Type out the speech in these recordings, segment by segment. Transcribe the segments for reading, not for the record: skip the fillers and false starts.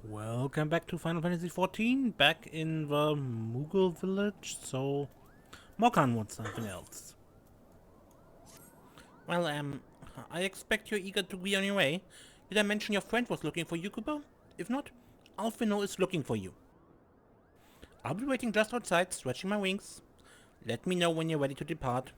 Welcome back to Final Fantasy XIV, back in the Moogle village, so Morkan wants something else. Well, I expect you're eager to be on your way. Did I mention your friend was looking for you, Kubo? If not, Alphino is looking for you. I'll be waiting just outside, stretching my wings. Let me know when you're ready to depart.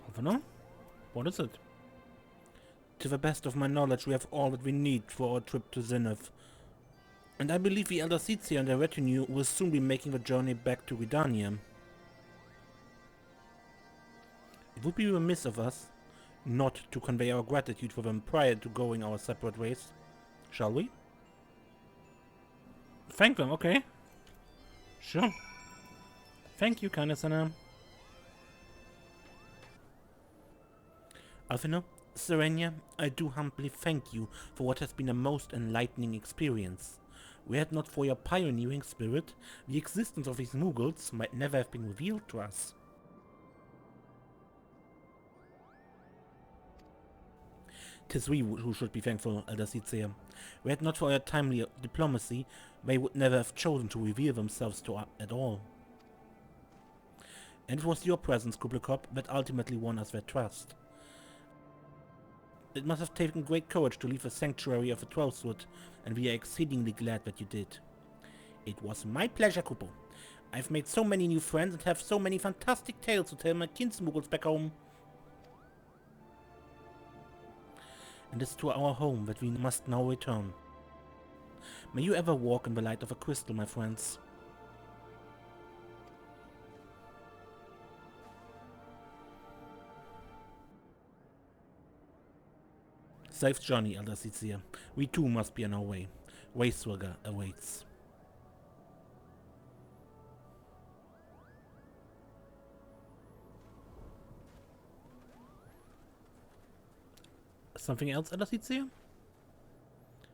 Alphino? What is it? To the best of my knowledge, we have all that we need for our trip to Zenith. And I believe the Elder Seeds and their retinue will soon be making the journey back to Redania. It would be remiss of us not to convey our gratitude for them prior to going our separate ways. Shall we? Thank them, okay. Sure. Thank you, Kanesana. Alphino, Serenia, I do humbly thank you for what has been a most enlightening experience. Were it not for your pioneering spirit, the existence of these Moogles might never have been revealed to us. 'Tis we who should be thankful, Elder Seedseer. Were it not for your timely diplomacy, they would never have chosen to reveal themselves to us at all. And it was your presence, Kublakop, that ultimately won us their trust. It must have taken great courage to leave the sanctuary of the Twelvewood, and we are exceedingly glad that you did. It was my pleasure, Kupo. I've made so many new friends and have so many fantastic tales to tell my kinsmoogles back home. And it's to our home that we must now return. May you ever walk in the light of a crystal, my friends. Safe journey, Elder Seedseer. We too must be on our way. Hraesvelgr awaits. Something else, Elder Seedseer?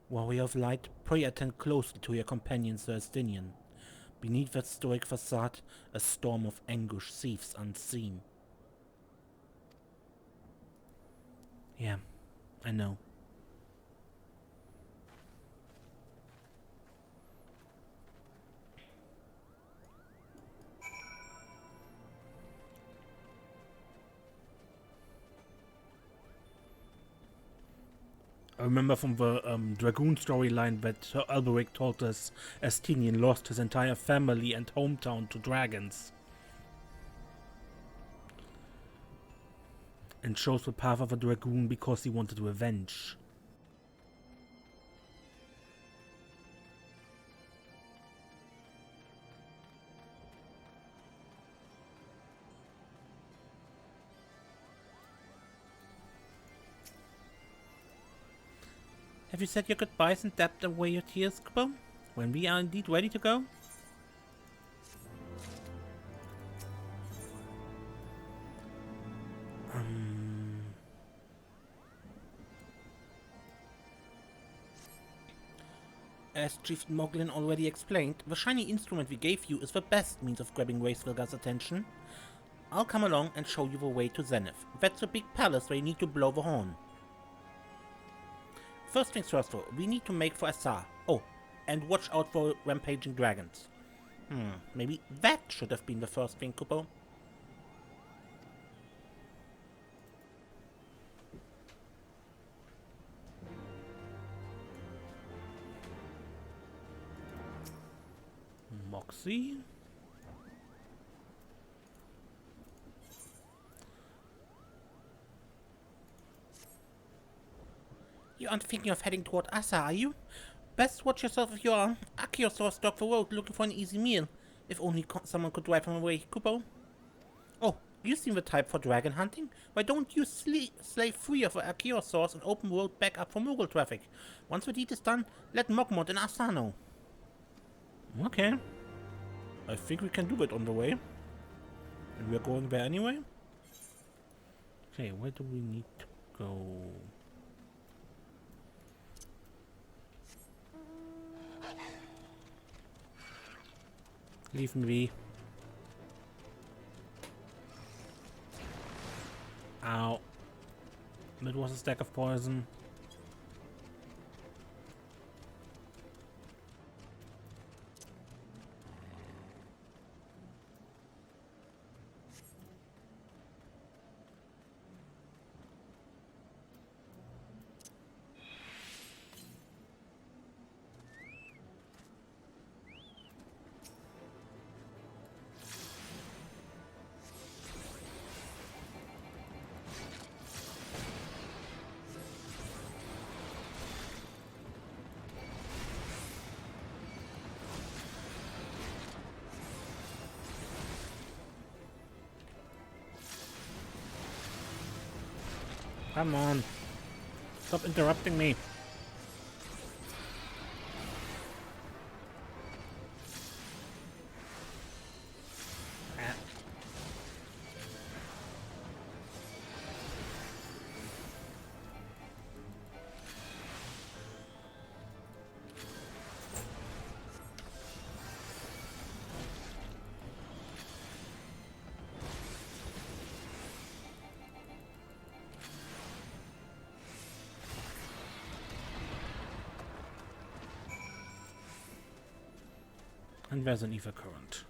Warrior of Light, pray attend closely to your companion Sir Estinian. Beneath that stoic facade, a storm of anguish seethes unseen. Yeah, I know. I remember from the Dragoon storyline that Sir Alberic told us Estinian lost his entire family and hometown to dragons. And chose the path of a Dragoon because he wanted revenge. Have you said your goodbyes and dabbed away your tears, Kubo? When we are indeed ready to go? As Chief Moglin already explained, the shiny instrument we gave you is the best means of grabbing Hraesvelgr's attention. I'll come along and show you the way to Zenith. That's the big palace where you need to blow the horn. First things first though, we need to make for Assar. Oh, and watch out for rampaging dragons. Maybe that should have been the first thing, Kupo. Moxie? You aren't thinking of heading toward Asa, are you? Best watch yourself if your Archaeosaur stalk the road looking for an easy meal. If only someone could drive him away, Kupo. Oh, you seem the type for dragon hunting? Why don't you slay 3 of the Archaeosaurs and open road back up for Moogle traffic? Once the deed is done, let Mogmont and Asa know. Okay. I think we can do it on the way. And we're going there anyway? Okay, where do we need to go? Leave me be. Ow. That was a stack of poison. Come on. Stop interrupting me. Ah. And there's an ether current.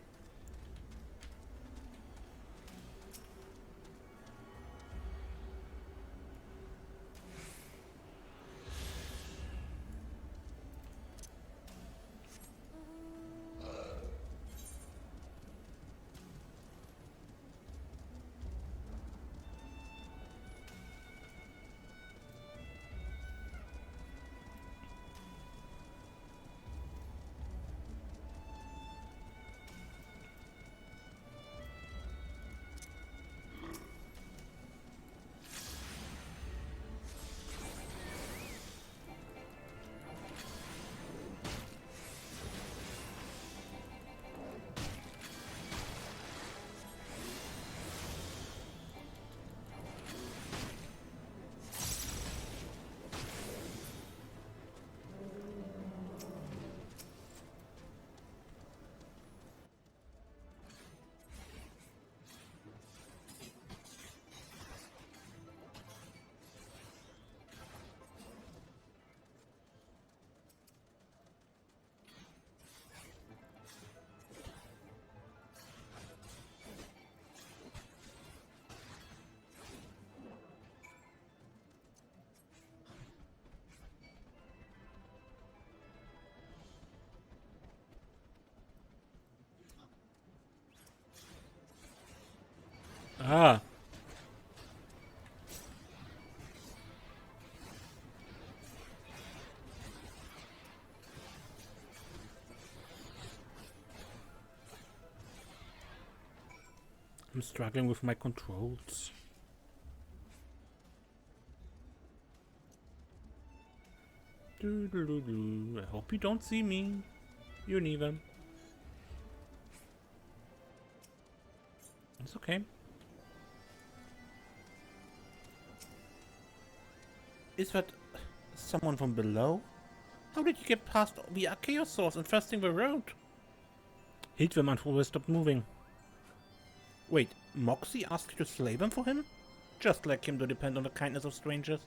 Ah. I'm struggling with my controls. I hope you don't see me. You neither. It's okay. Is that someone from below? How did you get past the Archaeosaurs infesting the road? Hit them until they stopped moving. Wait, Moxie asked you to slay them for him? Just like him to depend on the kindness of strangers.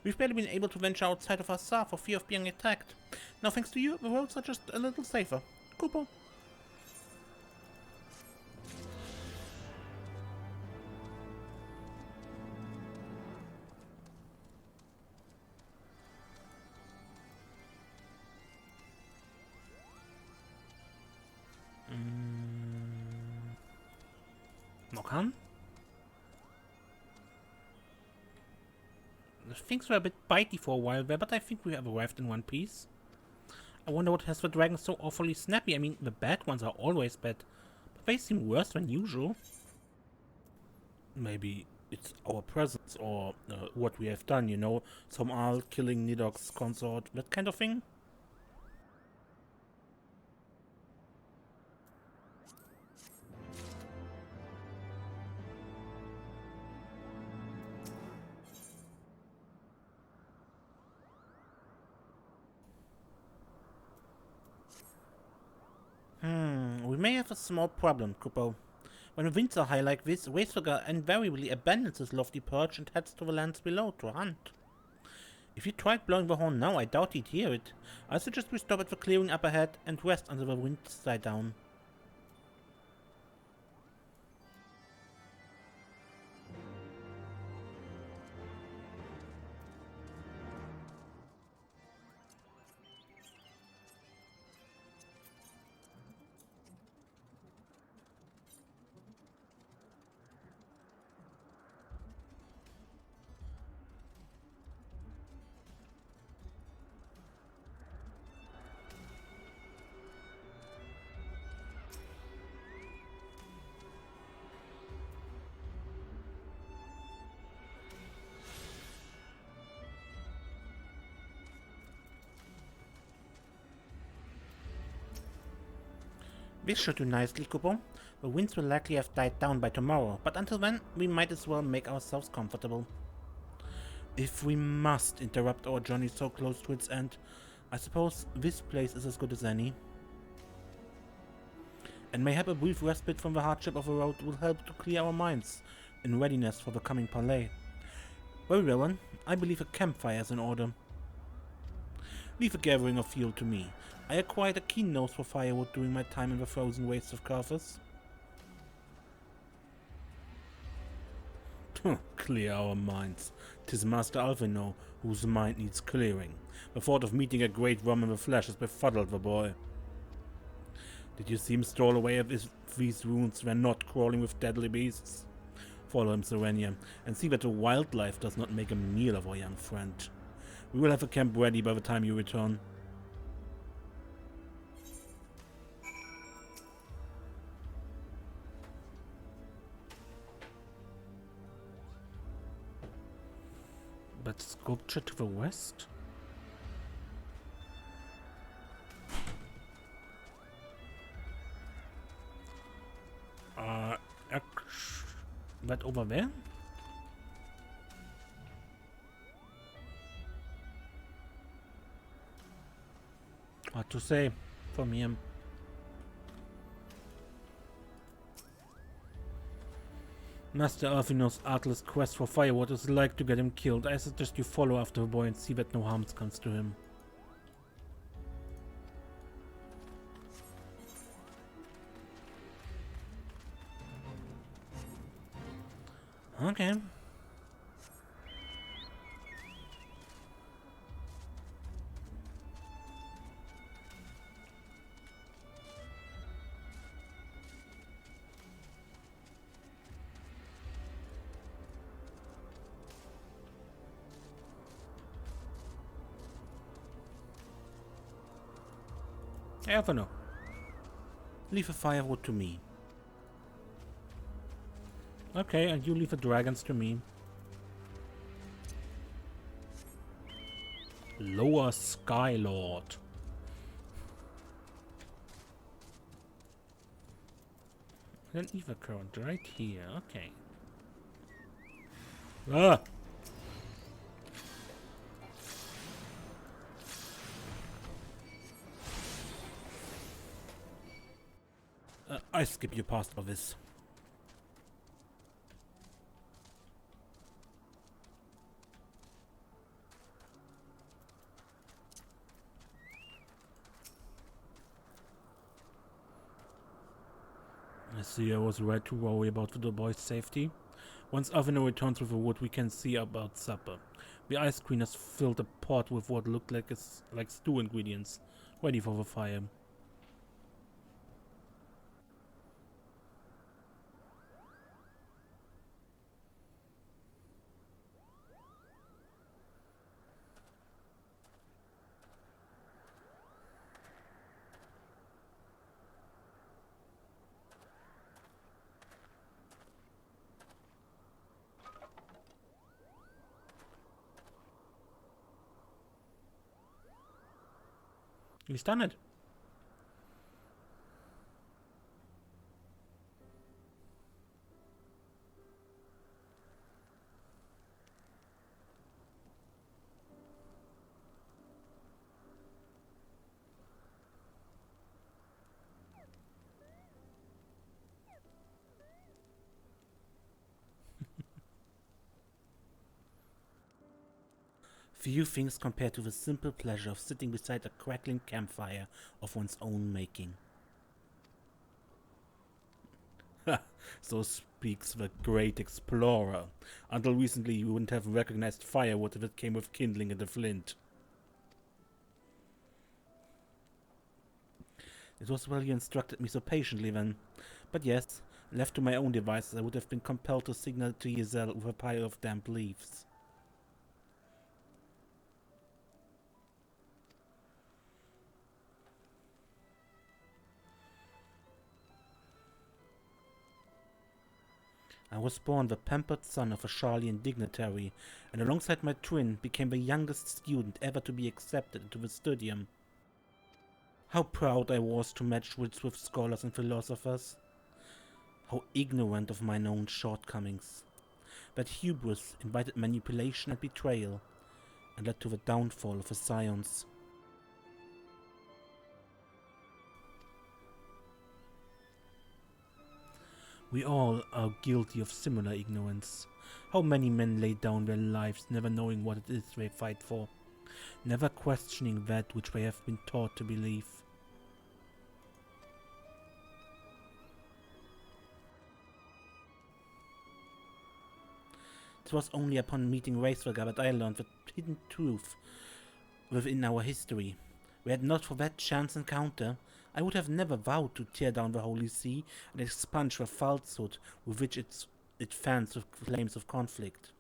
We've barely been able to venture outside of Assar for fear of being attacked. Now thanks to you, the roads are just a little safer. Kupo. Mokan? Things were a bit bitey for a while there, but I think we have arrived in one piece. I wonder what has the dragon so awfully snappy. I mean, the bad ones are always bad, but they seem worse than usual. Maybe it's our presence or what we have done, you know? Some Aal killing Nidok's consort, that kind of thing? We may have a small problem, Kupo. When the winds are high like this, Hraesvelgr invariably abandons his lofty perch and heads to the lands below to hunt. If you tried blowing the horn now, I doubt he'd hear it. I suggest we stop at the clearing up ahead and rest until the winds die down. This should do nicely, Kupo. The winds will likely have died down by tomorrow, but until then, we might as well make ourselves comfortable. If we must interrupt our journey so close to its end, I suppose this place is as good as any. And mayhap a brief respite from the hardship of the road will help to clear our minds in readiness for the coming parley. Very well then, I believe a campfire is in order. Leave the gathering of fuel to me. I acquired a keen nose for firewood during my time in the frozen wastes of Carthus. Clear our minds. 'Tis Master Alphino whose mind needs clearing. The thought of meeting a great worm in the flesh has befuddled the boy. Did you see him stroll away if these wounds were not crawling with deadly beasts? Follow him, Serenia, and see that the wildlife does not make a meal of our young friend. We will have a camp ready by the time you return. But sculpture to the west? That over there? Hard to say from here. Master Alphino's artless quest for firewood is like to get him killed. I suggest you follow after the boy and see that no harm comes to him. Okay. Alphino, leave the firewood to me. Okay, and you leave the dragons to me. Lower Sky Lord. An ether current right here. Okay. Ah! I skip you past all this. I see I was right to worry about the boy's safety. Once Alphino returns with the wood, we can see about supper. The ice queen has filled a pot with what looked like stew ingredients, ready for the fire. He's done it. Few things compare to the simple pleasure of sitting beside a crackling campfire of one's own making. So speaks the great explorer. Until recently you wouldn't have recognized firewood if it came with kindling and a flint. It was well you instructed me so patiently then. But yes, left to my own devices I would have been compelled to signal to Giselle with a pile of damp leaves. I was born the pampered son of a Charlian dignitary, and alongside my twin became the youngest student ever to be accepted into the studium. How proud I was to match wits with scholars and philosophers. How ignorant of mine own shortcomings. That hubris invited manipulation and betrayal, and led to the downfall of the scions. We all are guilty of similar ignorance. How many men lay down their lives never knowing what it is they fight for, never questioning that which they have been taught to believe. It was only upon meeting Hraesvelgr that I learned the hidden truth within our history. Were it not for that chance encounter, I would have never vowed to tear down the Holy See and expunge the falsehood with which it fans with flames of conflict.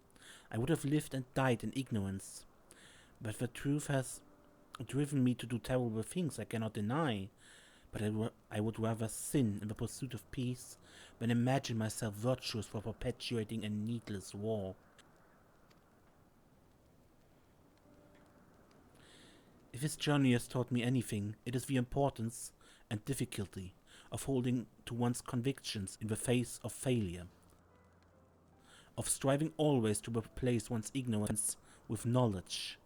I would have lived and died in ignorance. But the truth has driven me to do terrible things I cannot deny. But I would rather sin in the pursuit of peace than imagine myself virtuous for perpetuating a needless war. If this journey has taught me anything, it is the importance and difficulty of holding to one's convictions in the face of failure, of striving always to replace one's ignorance with knowledge.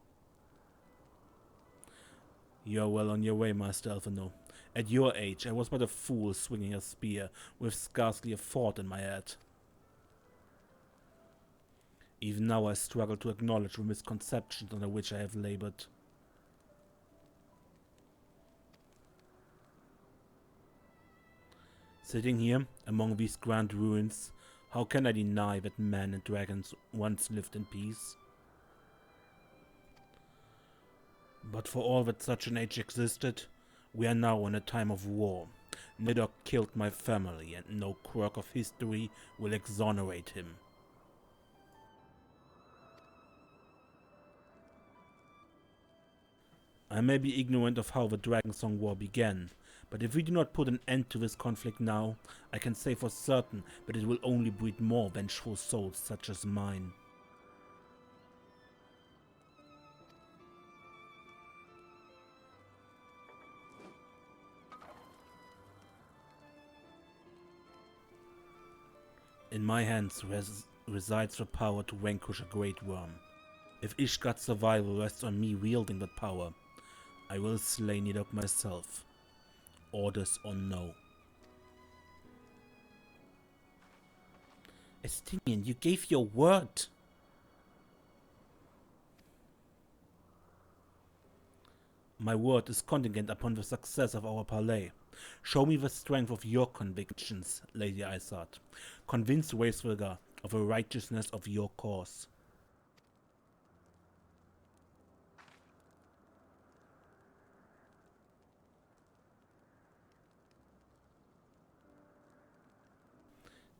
You are well on your way, Master Alphino. At your age, I was but a fool swinging a spear with scarcely a thought in my head. Even now I struggle to acknowledge the misconceptions under which I have labored. Sitting here, among these grand ruins, how can I deny that men and dragons once lived in peace? But for all that such an age existed, we are now in a time of war. Nidok killed my family, and no quirk of history will exonerate him. I may be ignorant of how the Dragonsong War began, but if we do not put an end to this conflict now, I can say for certain that it will only breed more vengeful souls such as mine. In my hands resides the power to vanquish a great worm. If Ishgard's survival rests on me wielding that power, I will slay Nidok myself. Orders or no. Estinian, you gave your word! My word is contingent upon the success of our parley. Show me the strength of your convictions, Lady Isard. Convince Hraesvelgr of the righteousness of your cause.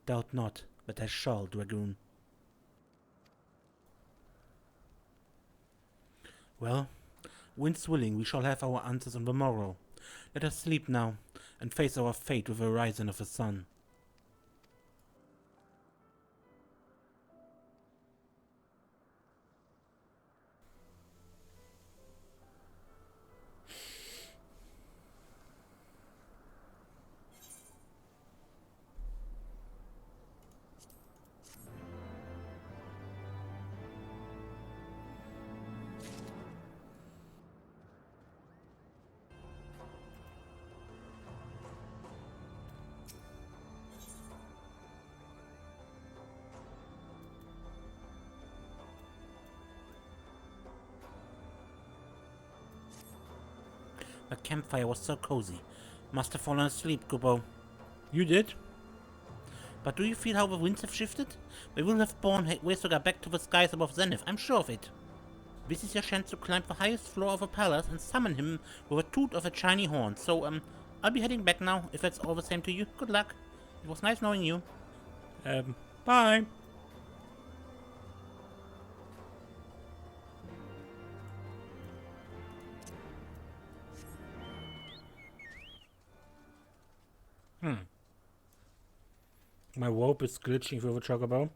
Doubt not that I shall, Dragoon. Well, winds willing, we shall have our answers on the morrow. Let us sleep now, and face our fate with the rising of the sun. The campfire was so cozy. Must have fallen asleep, Kubo. You did? But do you feel how the winds have shifted? We will have borne Hraesvelgr back to the skies above Zenith, I'm sure of it. This is your chance to climb the highest floor of the palace and summon him with a toot of a shiny horn. So, I'll be heading back now, if that's all the same to you. Good luck. It was nice knowing you. Bye. My rope is glitching through the chocobo.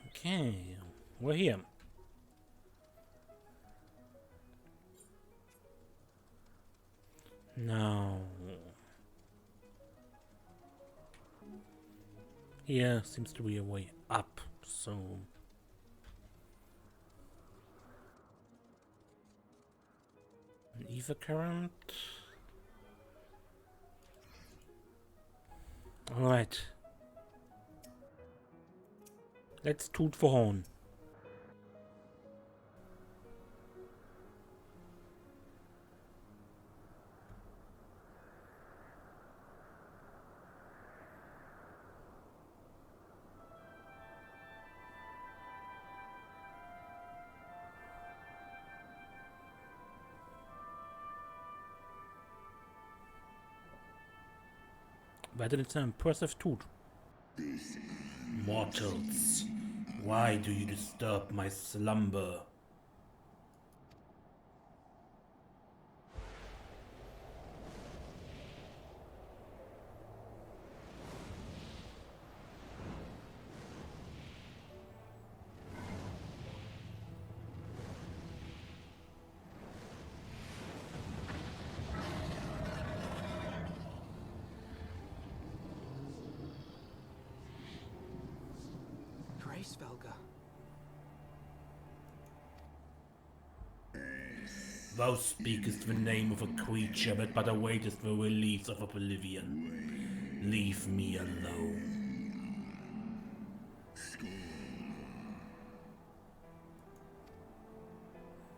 Okay, we're here. No. Here seems to be a way up, so... An ether current. Alright. Let's toot for horn. But it's an impressive toot. Mortals, why do you disturb my slumber? Hraesvelgr. Thou speakest the name of a creature that but awaiteth the release of oblivion. Leave me alone.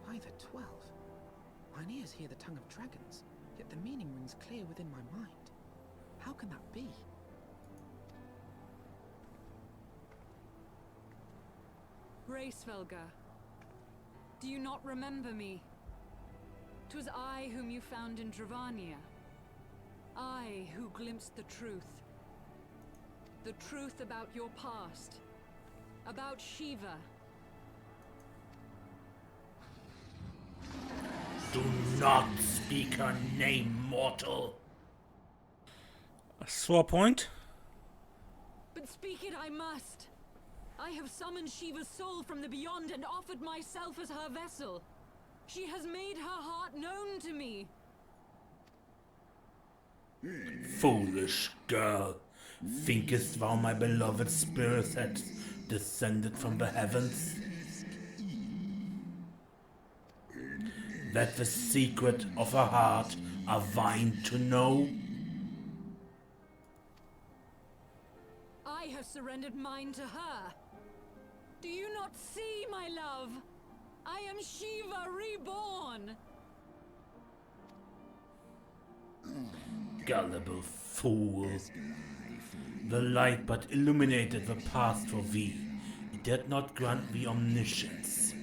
By the 12. Mine ears hear the tongue of dragons, yet the meaning rings clear within my mind. How can that be? Hraesvelgr, do you not remember me? 'Twas I whom you found in Dravania. I who glimpsed the truth. The truth about your past. About Shiva. Do not speak her name, mortal. A sore point? But speak it I must. I have summoned Shiva's soul from the beyond and offered myself as her vessel. She has made her heart known to me. Foolish girl. Thinkest thou my beloved spirit hath descended from the heavens? That the secret of her heart are thine to know? I have surrendered mine to her. Do you not see, my love? I am Shiva reborn. Gullible fool. The light but illuminated the past for thee. It did not grant thee omniscience.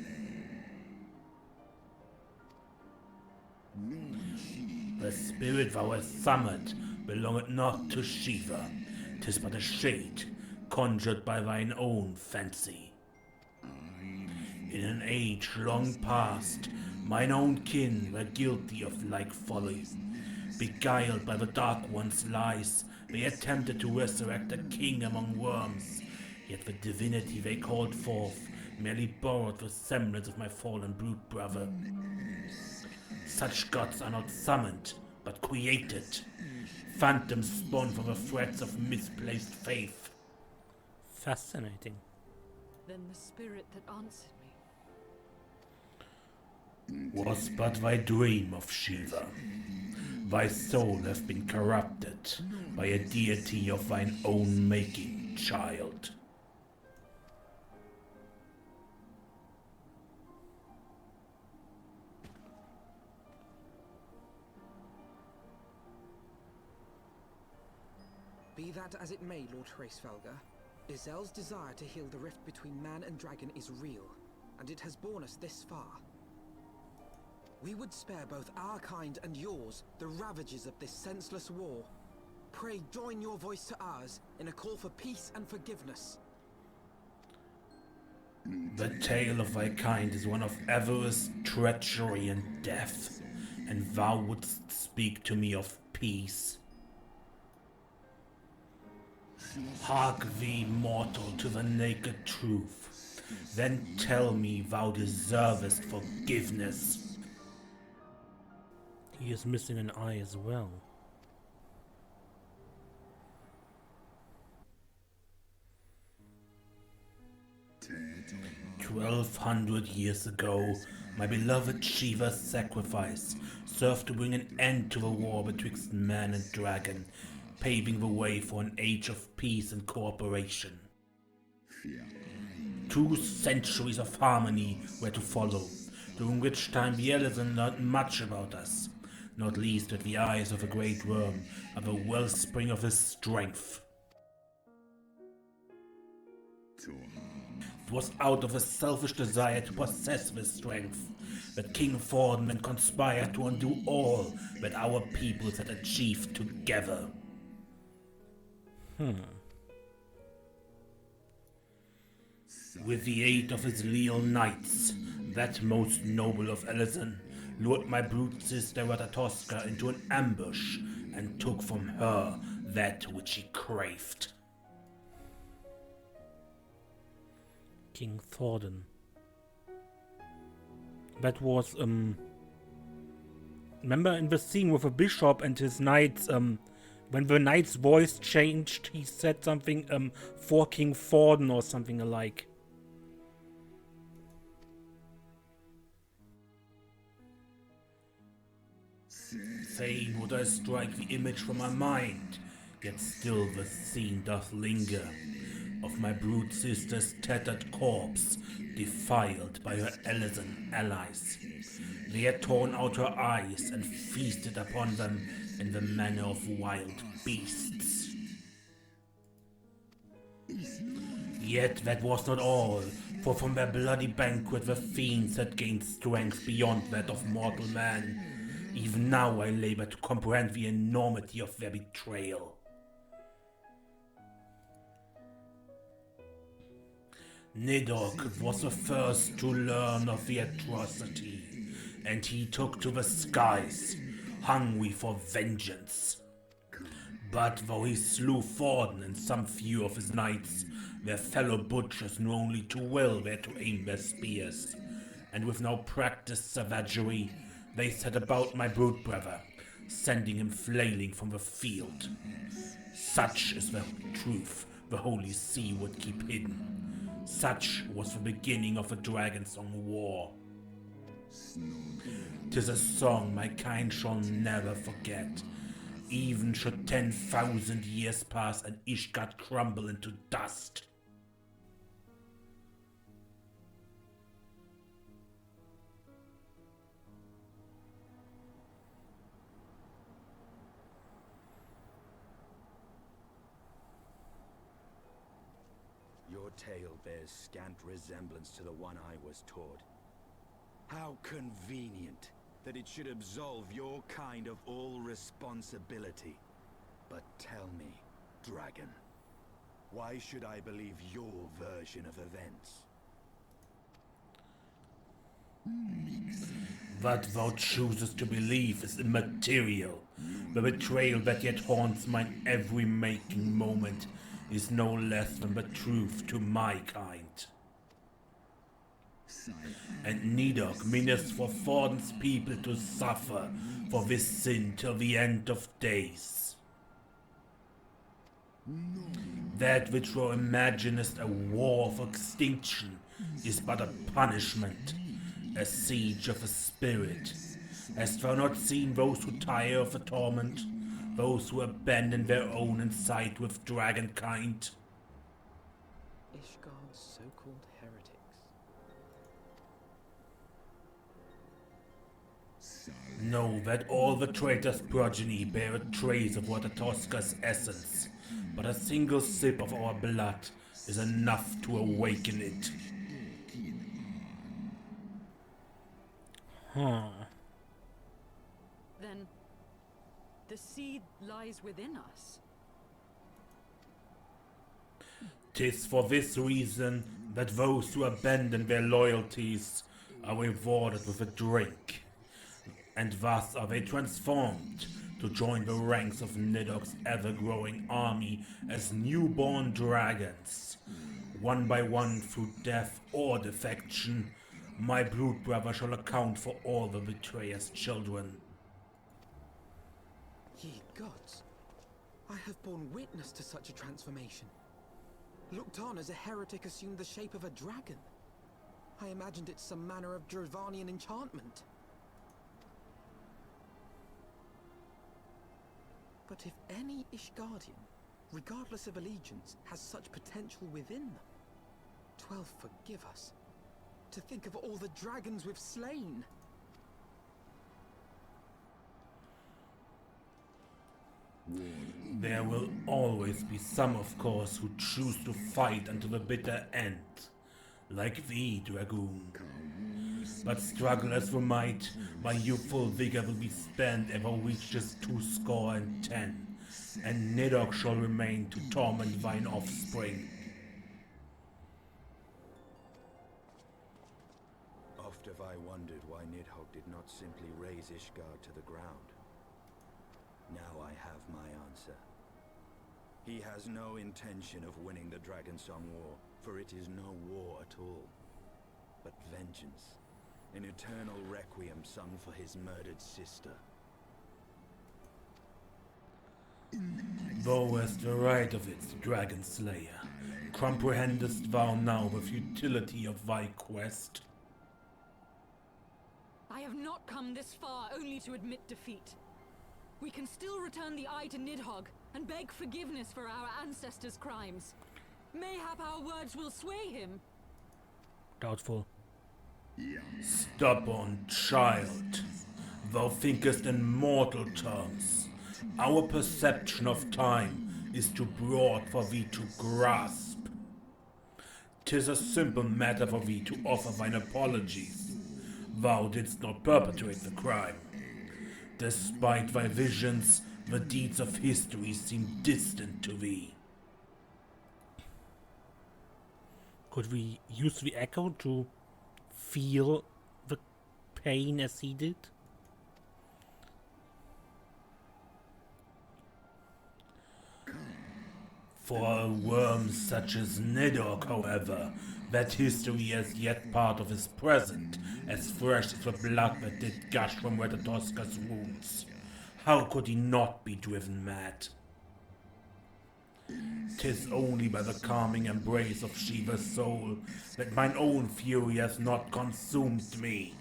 The spirit thou hast summoned belongeth not to Shiva. 'Tis but a shade, conjured by thine own fancy. In an age long past, mine own kin were guilty of like folly. Beguiled by the Dark One's lies, they attempted to resurrect a king among worms, yet the divinity they called forth merely borrowed the semblance of my fallen brute brother. Such gods are not summoned, but created. Phantoms spawn from the threads of misplaced faith. Fascinating. Then the spirit that answered me. was but thy dream of Shiva. Thy soul hath been corrupted by a deity of thine own making, child. Be that as it may, Lord Hraesvelgr, Izel's desire to heal the rift between man and dragon is real, and it has borne us this far. We would spare both our kind and yours the ravages of this senseless war. Pray join your voice to ours in a call for peace and forgiveness. The tale of thy kind is one of avarice, treachery, and death, and thou wouldst speak to me of peace. Hark thee, mortal, to the naked truth, then tell me thou deservest forgiveness. He is missing an eye as well. 1200 years ago, my beloved Shiva's sacrifice served to bring an end to the war betwixt man and dragon, paving the way for an age of peace and cooperation. 2 centuries of harmony were to follow, during which time the Elezen learned much about us, not least that the eyes of a great worm are the wellspring of his strength. It was out of a selfish desire to possess this strength that King Thordan conspired to undo all that our peoples had achieved together. With the aid of his leal knights, that most noble of Elezen lured my brute sister Ratatoska into an ambush and took from her that which she craved. King Thordan. That was, remember in the scene with the bishop and his knights, when the knight's voice changed, he said something, for King Thordan or something alike. Fain would I strike the image from my mind, yet still the scene doth linger, of my brute sister's tattered corpse, defiled by her Elezen allies. They had torn out her eyes and feasted upon them in the manner of wild beasts. Yet that was not all, for from their bloody banquet the fiends had gained strength beyond that of mortal man. Even now I labor to comprehend the enormity of their betrayal. Nidhogg was the first to learn of the atrocity, and he took to the skies, hungry for vengeance. But though he slew Thordan and some few of his knights, their fellow butchers knew only too well where to aim their spears, and with no practiced savagery, they set about my brute brother, sending him flailing from the field. Such is the truth the Holy See would keep hidden. Such was the beginning of the Dragonsong War. 'Tis a song my kind shall never forget, even should 10,000 years pass and Ishgard crumble into dust. Your tale bears scant resemblance to the one I was taught. How convenient that it should absolve your kind of all responsibility. But tell me, dragon, why should I believe your version of events? What thou choosest to believe is immaterial. The betrayal that yet haunts mine every making moment is no less than the truth to my kind. And Nidhogg meaneth for Thordan's people to suffer for this sin till the end of days. That which thou imaginest a war of extinction is but a punishment, A siege of the spirit. Hast thou not seen those who tire of the torment? Those who abandon their own and side with dragonkind? Ishgard's so-called heretics. Know that all the traitor's progeny bear a trace of Watatoska's essence, but a single sip of our blood is enough to awaken it. Then the seed lies within us. 'Tis for this reason that those who abandon their loyalties are rewarded with a drink, and thus are they transformed to join the ranks of Nidhogg's ever-growing army as newborn dragons. One by one, through death or defection, my blood brother shall account for all the betrayer's children. Ye gods, I have borne witness to such a transformation. Looked on as a heretic assumed the shape of a dragon. I imagined it some manner of Dravanian enchantment. But if any Ishgardian, regardless of allegiance, has such potential within them, 12 forgive us. To think of all the dragons we've slain. There will always be some, of course, who choose to fight until the bitter end, like thee, Dragoon. But struggle as we might, my youthful vigor will be spent ere thou reaches 210, and Nidhogg shall remain to torment thine offspring. Oft have I wondered why Nidhogg did not simply raze Ishgard to the ground. Now I have my answer. He has no intention of winning the Dragonsong War, for it is no war at all, but vengeance. An eternal requiem sung for his murdered sister. Thou hast the right of it, Dragon Slayer. Comprehendest thou now the futility of thy quest? I have not come this far only to admit defeat. We can still return the eye to Nidhogg and beg forgiveness for our ancestors' crimes. Mayhap our words will sway him. Doubtful. Stubborn child, thou thinkest in mortal terms. Our perception of time is too broad for thee to grasp. 'Tis a simple matter for thee to offer thine apologies. Thou didst not perpetrate the crime. Despite thy visions, the deeds of history seem distant to thee. Could we use the echo to feel the pain as he did? For a worm such as Nidhogg, however, that history is yet part of his present, as fresh as the blood that did gush from Watatoska's wounds. How could he not be driven mad? 'Tis only by the calming embrace of Shiva's soul that mine own fury has not consumed me.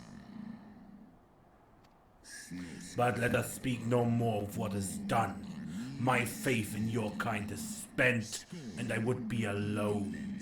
But let us speak no more of what is done. My faith in your kind is spent, and I would be alone.